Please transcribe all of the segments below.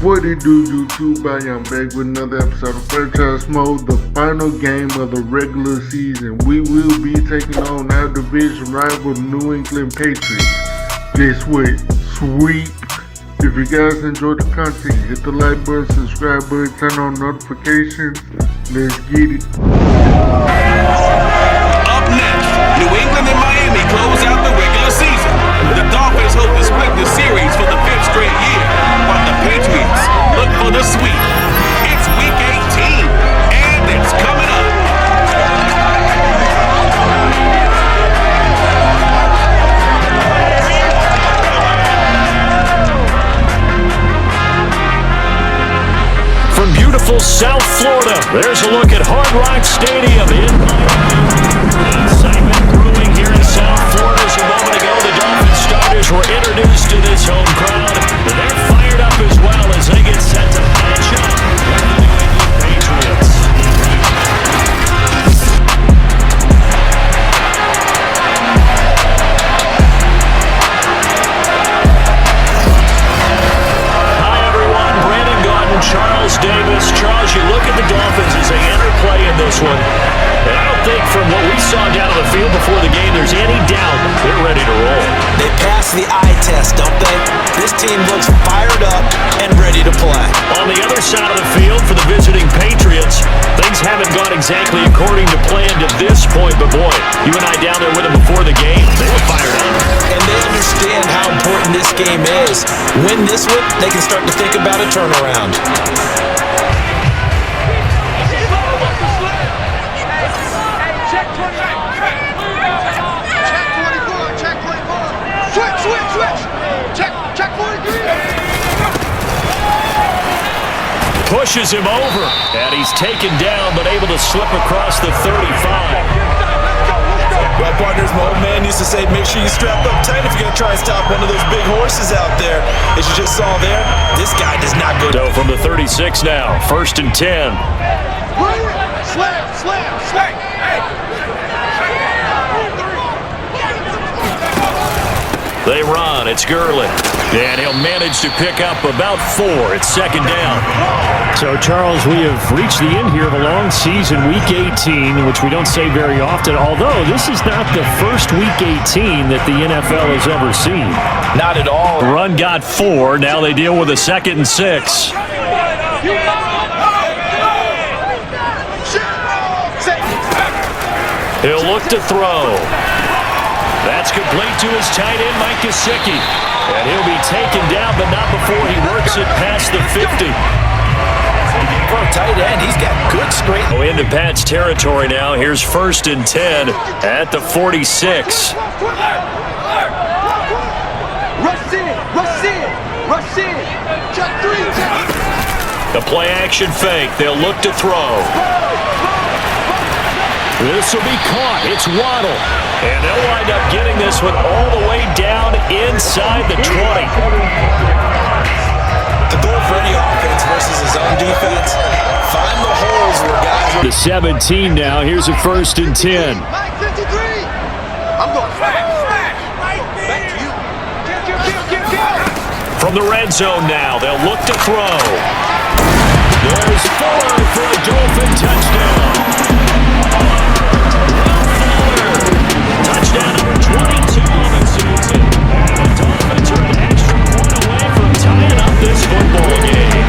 What it do, YouTube? I am back with another episode of Franchise Mode, the final game of the regular season. We will be taking on our division rival, New England Patriots. Guess what? Sweep. If you guys enjoyed the content, hit the like button, subscribe button, turn on notifications. Let's get it. Up next, New England and Miami close out the regular season. The Dolphins hope to split the series for the 5th straight year, while the Patriots look for the sweep. It's Week 18, and it's coming up. From beautiful South Florida, there's a look at Hard Rock Stadium in Miami. Excitement brewing here in South Florida. As a moment ago, the Dolphins starters were introduced to this home crowd. They're fired up as well as they get set to match up with the New England Patriots. Charles Davis. Charles, you look at the Dolphins as they enter play in this one, and I don't think from what we saw down on the field before the game there's any doubt they're ready to roll. They passed the eye test, don't they? This team looks fired up and ready to play. On the other side of the field for the visiting Patriots, things haven't gone exactly according to plan to this point, but boy, you and I down there with them before the game, they were fired up. And they understand how important this game is. Win this one, they can start to think about a turnaround. Pushes him over, and he's taken down, but able to slip across the 35. Well, partners, my old man used to say, make sure you strap up tight if you're going to try and stop one of those big horses out there. As you just saw there, this guy does not go. So from the 36 now, 1st and 10. Slam. They run, it's Gurley. And he'll manage to pick up about 4. It's 2nd down. So, Charles, we have reached the end here of a long season, Week 18, which we don't say very often, although this is not the first Week 18 that the NFL has ever seen. Not at all. The run got 4. Now they deal with a 2nd and 6. He'll look to throw. That's complete to his tight end, Mike Gesicki. And he'll be taken down, but not before he works it past the 50. For a tight end, he's got good straight. Into Pat's territory now. Here's 1st and 10 at the 46. Rush in. Check 3. The play action fake. They'll look to throw. This will be caught. It's Waddle. And they'll wind up getting this one all the way down inside the 20. The goal for any offense versus his own defense, find the holes where guys are. The 17 now. Here's a 1st and 10. Mike 53. I'm going smash. Back to you. Kill. From the red zone now, they'll look to throw. There's 4 for a Dolphin touchdown. Touchdown number 22 on the season. The Dolphins are an extra point away from tying up this football game.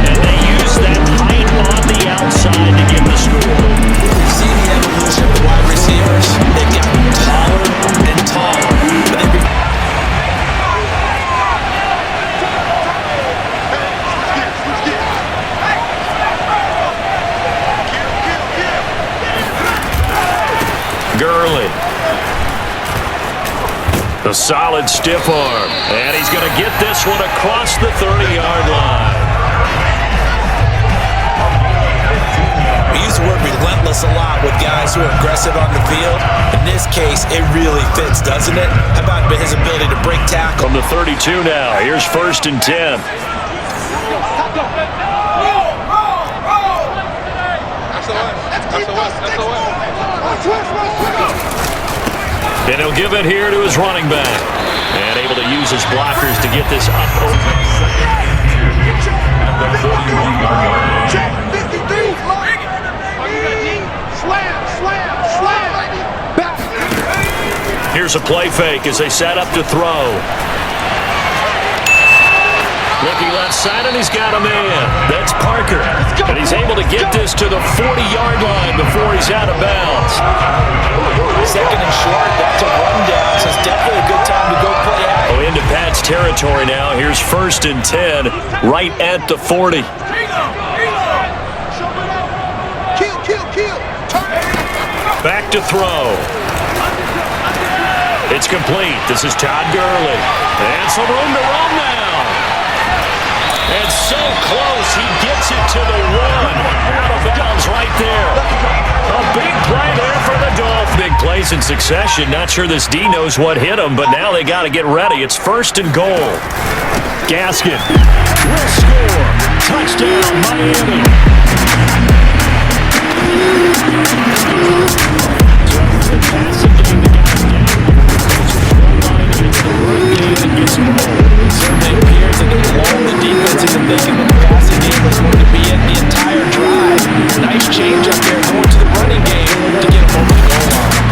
And they use that height on the outside to get the score. See the evolution of the wide receivers? They've gotten taller and taller. But Gurley. A solid stiff arm. And he's going to get this one across the 30-yard line. we use the word relentless a lot with guys who are aggressive on the field. In this case, it really fits, doesn't it? How about his ability to break tackle? From the 32 now, here's 1st and 10. And he'll give it here to his running back. And able to use his blockers to get this up. 41-yard line. Check 53. Slam, slam, slam. Back. Here's a play fake as they set up to throw. Looking left side, and he's got a man. That's Parker. And he's able to get this to the 40-yard line before he's out of bounds. Second and short, that's a rundown, so it's definitely a good time to go play out. Oh, into Pat's territory now. Here's 1st and 10, right at the 40. Kill. Back to throw. It's complete. This is Todd Gurley. And some room to run now. And so close, he gets it to the 1. Out of bounds right there. A big play there for the Dolphins. Big plays in succession. Not sure this D knows what hit him, but now they got to get ready. It's 1st and goal. Gaskin will score. Touchdown, Miami. Certainly appears that they've loaned the defense into thinking that the passing game was going to be at the entire drive. Nice change up there going to the running game to get them over the goal line.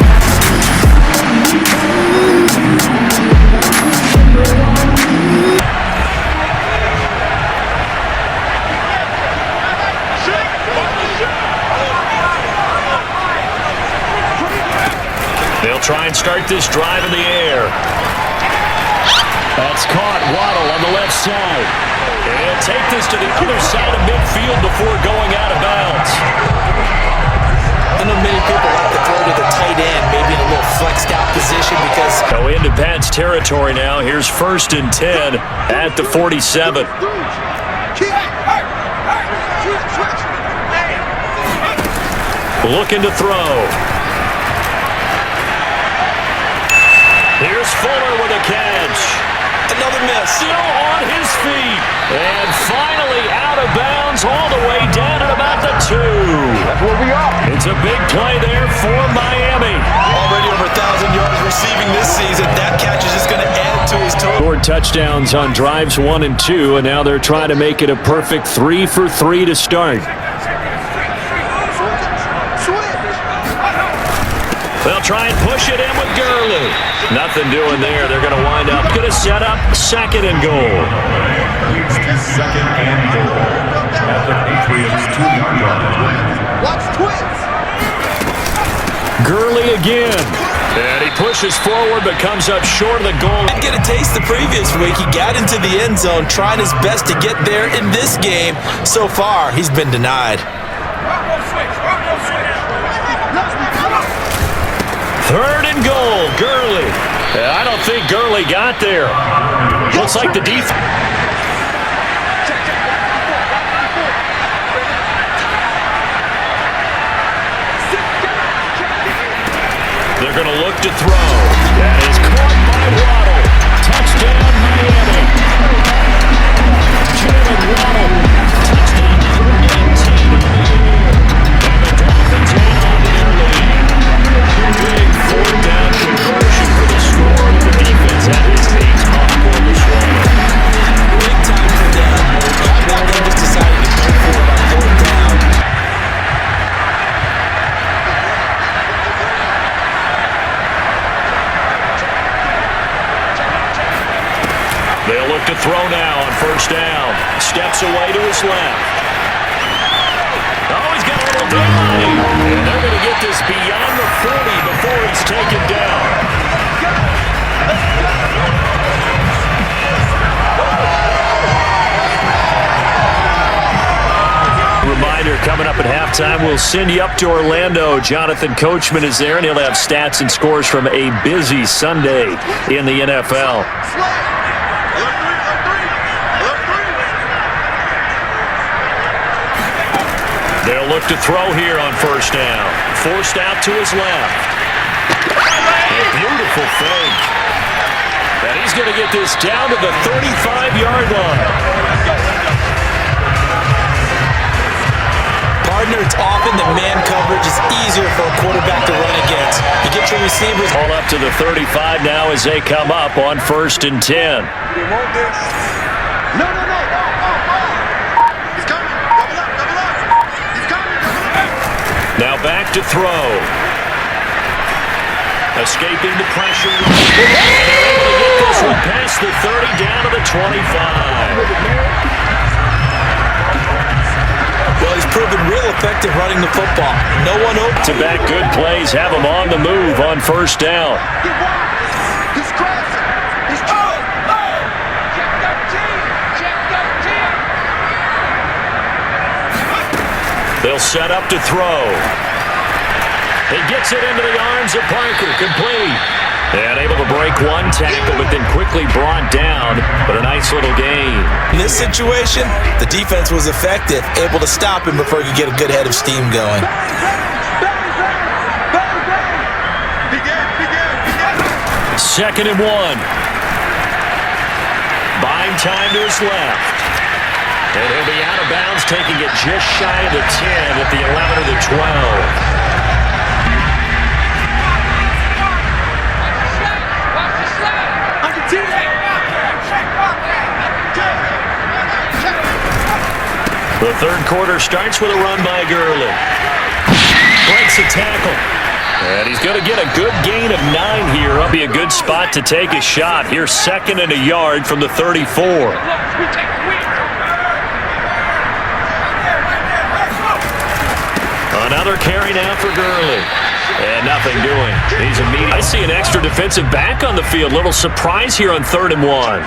They'll try and start this drive in the air. That's caught. Waddle on the left side. And take this to the other side of midfield before going out of bounds. I know many people like to throw to the tight end, maybe in a little flexed out position because... Go into Pat's territory now. Here's 1st and 10 at the 47. Looking to throw. Here's Fuller with a catch. Another miss. Still on his feet. And finally out of bounds all the way down at about the 2. That's where we are. It's a big play there for Miami. Already over 1,000 yards receiving this season. That catch is just going to add to his total. Scored touchdowns on drives 1 and 2, and now they're trying to make it a perfect 3 for 3 to start. They'll try and push it in with Gurley. Nothing doing there. They're going to wind up. Going to set up 2nd and goal. Second and goal at the Patriots 2-yard line. Watch twins. Gurley again. And he pushes forward but comes up short of the goal. Didn't get a taste the previous week. He got into the end zone trying his best to get there in this game. So far, he's been denied. 3rd and goal, Gurley. I don't think Gurley got there. Looks like the defense. They're going to look to throw. That is caught by Waddle. Touchdown, Miami. Jalen Waddle. Touchdown, number 19. And the Dolphins hang on to their lead. Big 4th down conversion for the score. The defense had his ace on for the swallow. Big time for them. Now they just decided to go for it on 4th down. They'll look to throw now on 1st down. Steps away to his left. Oh, he's got a little delay. And they're going to get this beyond the 40 before he's taken down. Reminder, coming up at halftime, we'll send you up to Orlando. Jonathan Coachman is there, and he'll have stats and scores from a busy Sunday in the NFL. They'll look to throw here on 1st down. Forced out to his left. A beautiful fake. And he's going to get this down to the 35-yard line. Partner, it's often the man coverage is easier for a quarterback to run against. You get your receivers all up to the 35 now as they come up on 1st and 10. No. Now back to throw. Escaping the pressure. And they're able to get this one past the 30 down to the 25. Well, he's proven real effective running the football. No one open. Back-to-back good plays have him on the move on first down. He's crossing. He's trying. Check 13. Check 13. They'll set up to throw. He gets it into the arms of Parker. Complete. And able to break one tackle, but then quickly brought down. But a nice little gain. In this situation, the defense was effective, able to stop him before he could get a good head of steam going. Second and 1. Buying time to his left. And he'll be out of bounds, taking it just shy of the 10 at the 11 or the 12. The third quarter starts with a run by Gurley. Breaks a tackle. And he's going to get a good gain of 9 here. That'll be a good spot to take a shot. Here's second and a yard from the 34. Another carry now for Gurley. And nothing doing. He's immediate. I see an extra defensive back on the field. Little surprise here on 3rd and 1.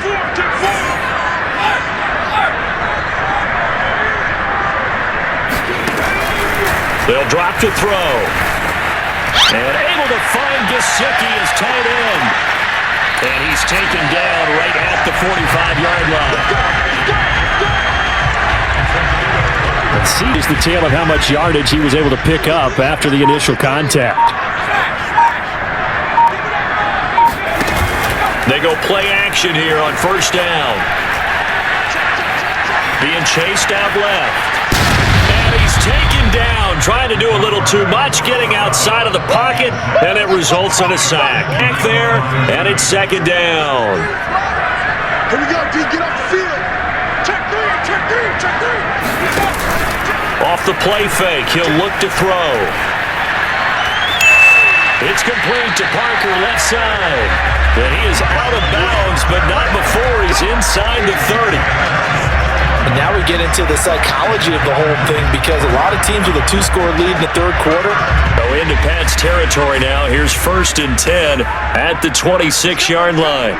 They'll drop to throw. And able to find Gesicki as tight end. And he's taken down right at the 45-yard line. Let's see is the tale of how much yardage he was able to pick up after the initial contact. They go play action here on first down. Being chased out left. He's taken down, trying to do a little too much, getting outside of the pocket, and it results in a sack. Back there, and it's second down. Here we go, D. Get off the field. Check 3, check 3, check 3. Off the play fake, he'll look to throw. It's complete to Parker, left side. And he is out of bounds, but not before he's inside the 30. And now we get into the psychology of the whole thing because a lot of teams with a 2-score lead in the third quarter. Go into Pat's territory now. Here's 1st and 10 at the 26-yard line.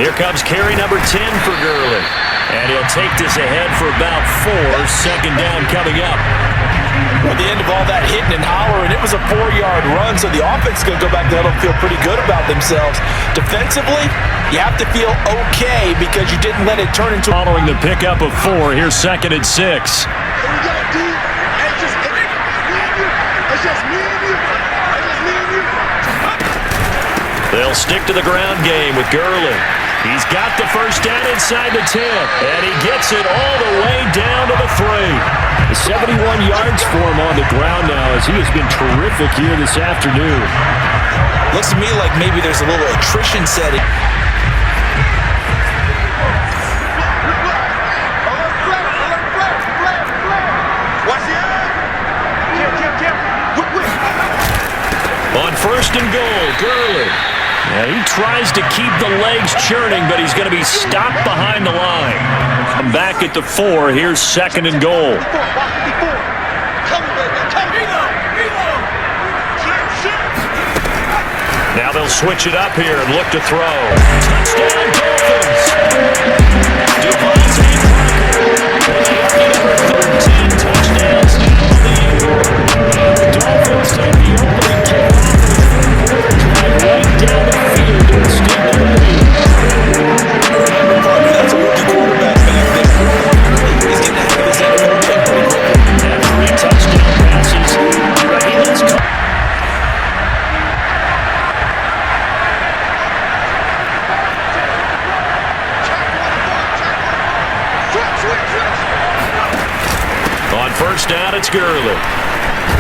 Here comes carry number 10 for Gurley. And he'll take this ahead for about 4. Second down coming up. At the end of all that hitting and hollering, it was a 4-yard run, so the offense is going to go back there and feel pretty good about themselves. Defensively, you have to feel okay because you didn't let it turn into... Following the pickup of 4, here's 2nd and 6. Here we go, D. It's just me and you. It's just me and you. They'll stick to the ground game with Gurley. He's got the first down inside the 10, and he gets it all the way down to the 3. 71 yards for him on the ground now as he has been terrific here this afternoon. Looks to me like maybe there's a little attrition setting. On 1st and goal, Gurley. Yeah, he tries to keep the legs churning, but he's going to be stopped behind the line. And back at the 4, here's 2nd and goal. Now they'll switch it up here and look to throw. Touchdown, Dolphins! Devontae Parker, 13 touchdowns now for the year. The Dolphins take the opening kickoff of the drive right down the field to extend the lead. That's a rookie quarterback back there. He's getting ahead of his NFL team pretty quickly. And 3 touchdown passes. He lets go. On first down, it's Gurley.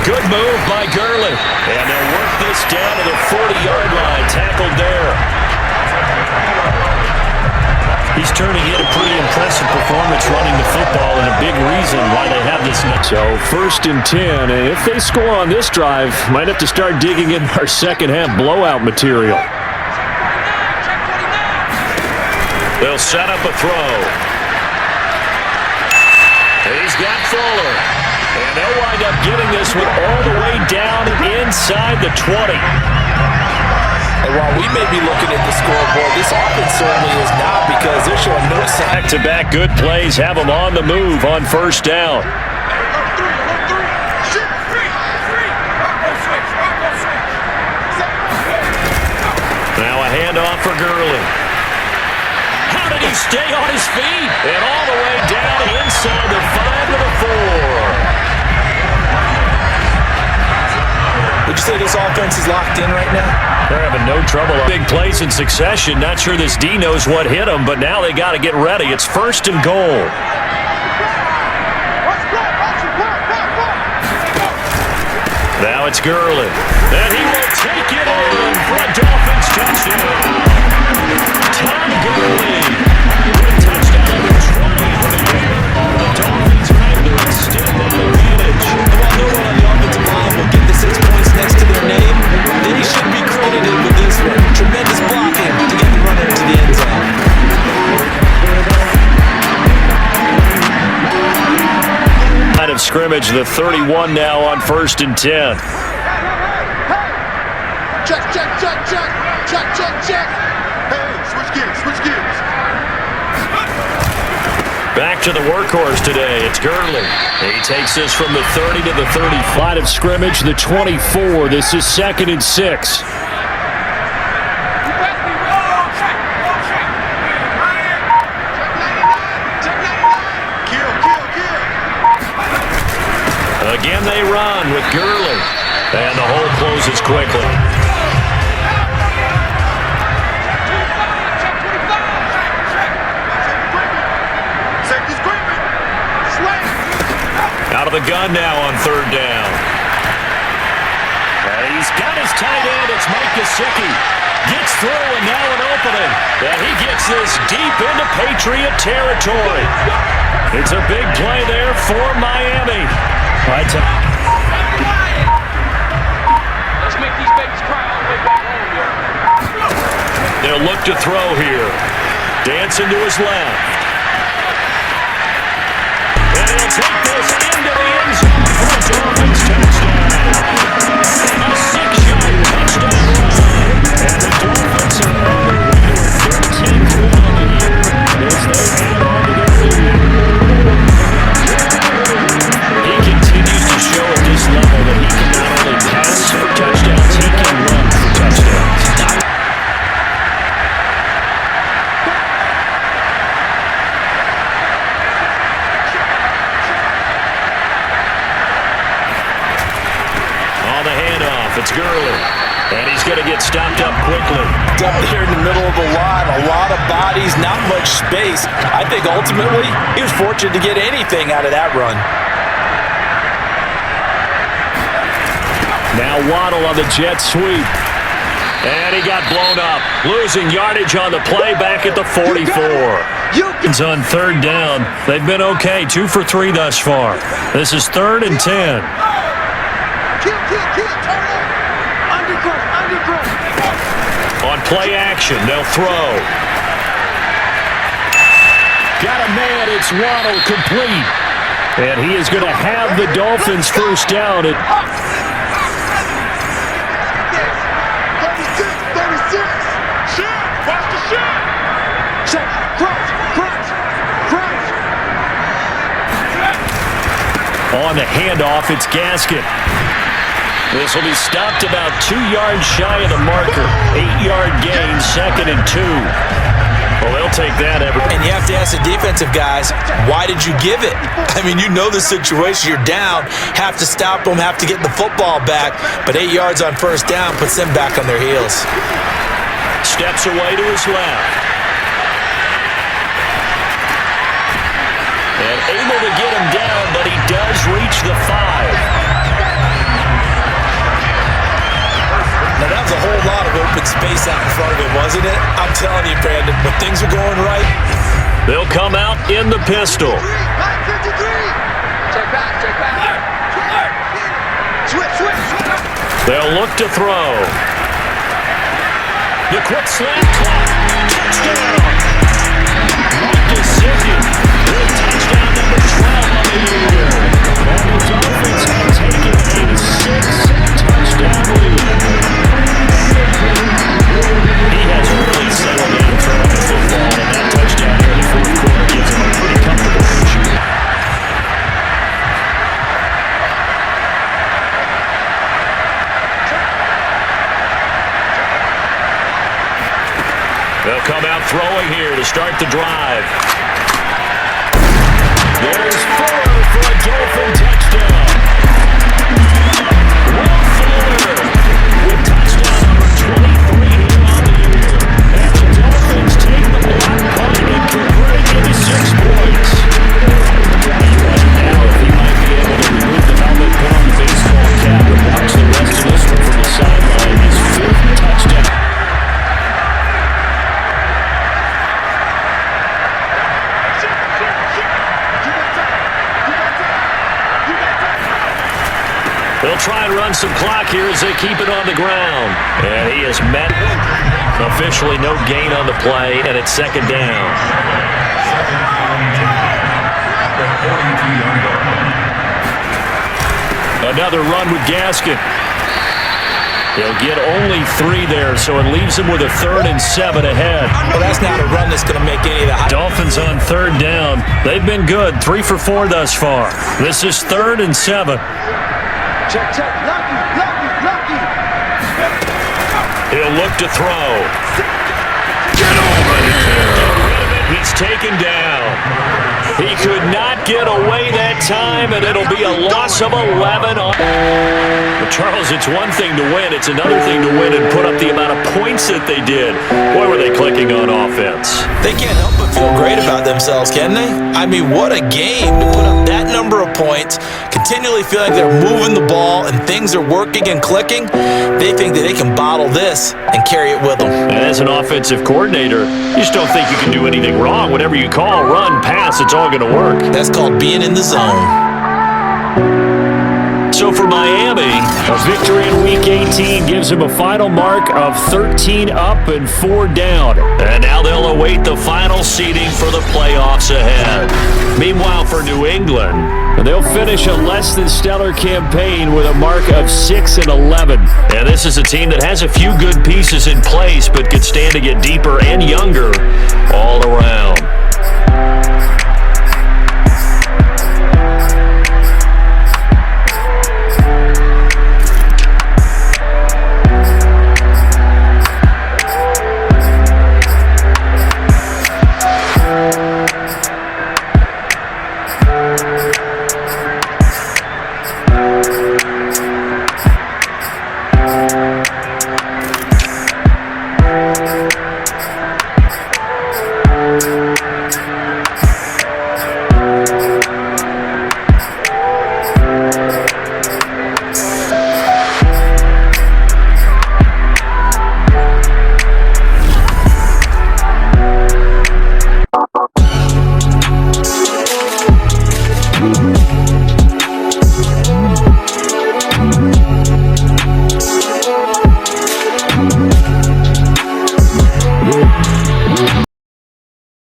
Good move by Gurley. And they'll work this down to the 40-yard line. Tackled there. He's turning in a pretty impressive performance running the football, and a big reason why they have this. So 1st and 10, and if they score on this drive, might have to start digging in our second half blowout material. They'll set up a throw. He's got Fuller, and they'll wind up getting this one all the way down inside the 20. And while we may be looking at the scoreboard, this offense certainly is not, because they're showing no sign. Back-to-back good plays have them on the move on 1st down. Now a handoff for Gurley. How did he stay on his feet? And all the way down inside the 5 to the 4. Would you say this offense is locked in right now? They're having no trouble. Big plays in succession. Not sure this D knows what hit them, but now they got to get ready. It's 1st and goal. Now it's Gurley. And he will take it in for a Dolphins touchdown. Tom Gurley with a touchdown number 20 for the year. The Dolphins trying to extend that advantage. While no one on the offensive line will get the 6 points next to their name, they should be credited with this one. Tremendous blocking to get the runner into the end zone. Line of scrimmage, the 31 now on 1st and 10. Check, check, check, check. Check, check, check. Hey, switch gears. Back to the workhorse today. It's Gurley. He takes this from the 30 to the 30. Line of scrimmage, the 24. This is 2nd and 6. Again, they run with Gurley. And the hole closes quickly. Out of the gun now on 3rd down. He's got his tight end. It's Mike Gesicki. Gets through, and now an opening. And he gets this deep into Patriot territory. It's a big play there for Miami. Let's make these babies cry all the way back home here. They'll look to throw here. Dancing to his left. And he'll take this into the end zone for a Dolphins touchdown. A 6-yard touchdown run. And the Dolphins are on their way to a 13th win on the year as they hang on to their lead. He continues to show at this level that he can not only pass for touchdowns, he can run for touchdowns. On the handoff, it's Gurley. And he's going to get stopped up quickly. Up there in the middle of the line, a lot of bodies, not much space. I think ultimately he was fortunate to get anything out of that run. Now Waddle on the jet sweep. And he got blown up. Losing yardage on the play back at the 44. It's on 3rd down. They've been okay. 2 for 3 thus far. This is 3rd and 10. On play action, they'll throw. Got a man, it's Waddle complete. And he is going to have the Dolphins 1st down. 36, 36. Shot, watch the shot. Check, crunch. On the handoff, it's Gaskin. This will be stopped about 2 yards shy of the marker. 8-yard gain, 2nd and 2. Well, they'll take that. And you have to ask the defensive guys, why did you give it? I mean, you know the situation. You're down, have to stop them, have to get the football back. But 8 yards on 1st down puts them back on their heels. Steps away to his left. And able to get him down, but he does reach the 5. Now, that was a whole lot of open space out in front of him, wasn't it? I'm telling you, Brandon, when things are going right, They'll come out in the pistol. Check back, check back. They'll look to throw. The quick slant caught. Touchdown. Mike Gesicki with touchdown number 12 on the year. And the Dolphins have taken a 6-touchdown lead. He has really settled in throwing the football, and that touchdown here in the fourth quarter gives him a pretty comfortable position. They'll come out throwing here to start the drive. There's 4 for a Dolphin touchdown. Will Fuller with touchdown number 23 here on the year. And the Dolphins take the block punt and convert it into 6 points. You wonder now if he might be able to remove the helmet, put on the baseball cap, and watch the rest of this one from the sideline. His 5th touchdown. They'll try and run some clock here as they keep it on the ground. And he is met. Officially no gain on the play, and it's 2nd down. Another run with Gaskin. He'll get only 3 there, so it leaves him with a 3rd and 7 ahead. Well, that's not a run that's going to make any of the... Dolphins on 3rd down. They've been good, 3 for 4 thus far. This is 3rd and 7. Check, check. Lucky. He'll look to throw. Get over here! He's taken down. He could not get away that time, and it'll be a loss of 11. But Charles, it's one thing to win. It's another thing to win and put up the amount of points that they did. Boy, were they clicking on offense. They can't help but feel great about themselves, can they? I mean, what a game to put up that number of points, continually feeling they're moving the ball and things are working and clicking. They think that they can bottle this and carry it with them. And as an offensive coordinator, you just don't think you can do anything wrong. Whatever you call, run, pass, it's all going to work. That's called being in the zone. So for Miami, a victory in Week 18 gives them a final mark of 13 up and 4 down. And now they'll await the final seeding for the playoffs ahead. Meanwhile, for New England, they'll finish a less than stellar campaign with a mark of 6-11. And this is a team that has a few good pieces in place, but could stand to get deeper and younger all around.